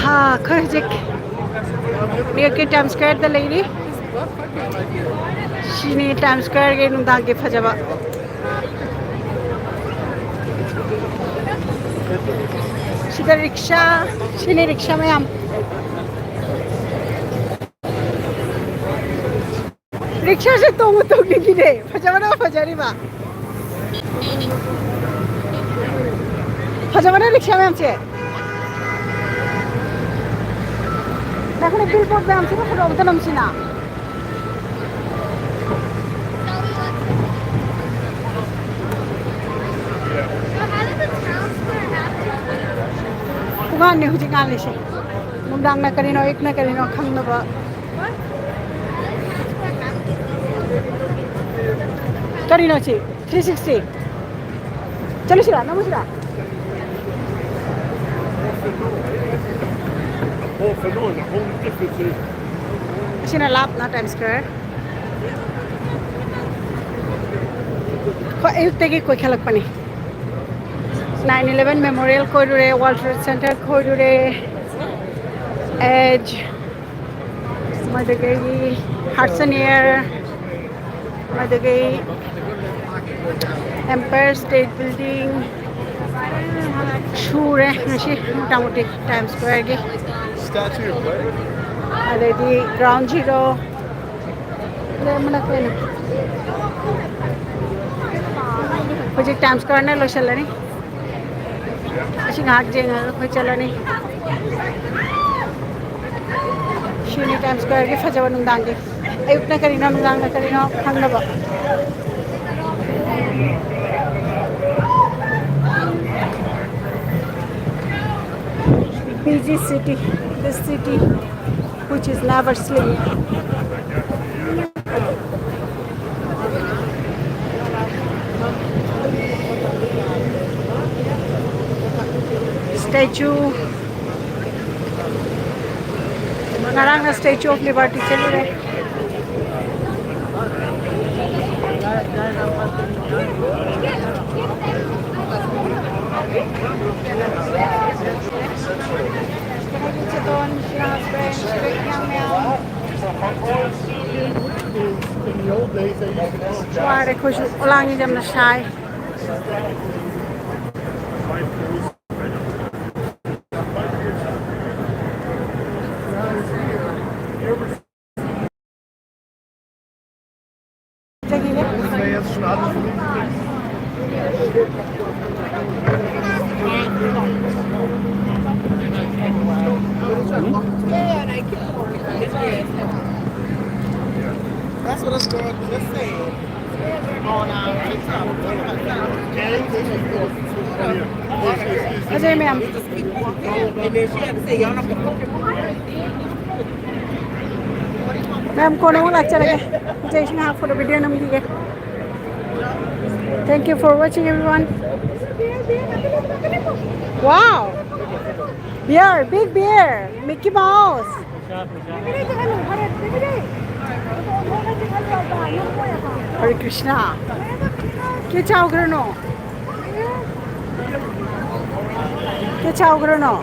Ha, Kajik. Near Times Square, the lady. She need Times Square again. Dagi Fajaba. She the rickshaw. She need rickshaw, ma'am. Rickshaw se to gire. Fajaba na fajari ba. Fajaba na rickshaw ma'am che. Nakone billboard ma'am che ko rom tanam sina. Kuman ne huji ngali she. Mundang na karino ek na karino khang na ba. Karino che 360. Chalo sila, namu sila. Sina lap na Times Square. Ko ayuk tege koi khalak pani. 9/11 Memorial Corridor, World Trade Center Corridor, Edge, Madagai, Hudson Air, Madagai, Empire State Building, Shure, Nashi, Mutamuti, Times Square, Statue of Liberty. Already Ground Zero, Project Times Square, no Shalani. She got Jane, Chalani. She need Times Square, give her Javan Dangi. Ayukna Karina Manga Karino, Hangaba. PG city, this city which is never sleep. Statue, Naranga Statue of Liberty. Chali rahe. Ware kuch ulangi jam na shai. That's what I started just saying on TikTok. Ajay ma'am. And then she had to say, y'all not Ma'am, kono wala अच्छा लगे. Jai Shri Ram for the video nam diye. Thank you for watching, everyone. Wow, bear, big bear, Mickey Mouse. Hare Krishna. Ke chao grano? Ke chao grano?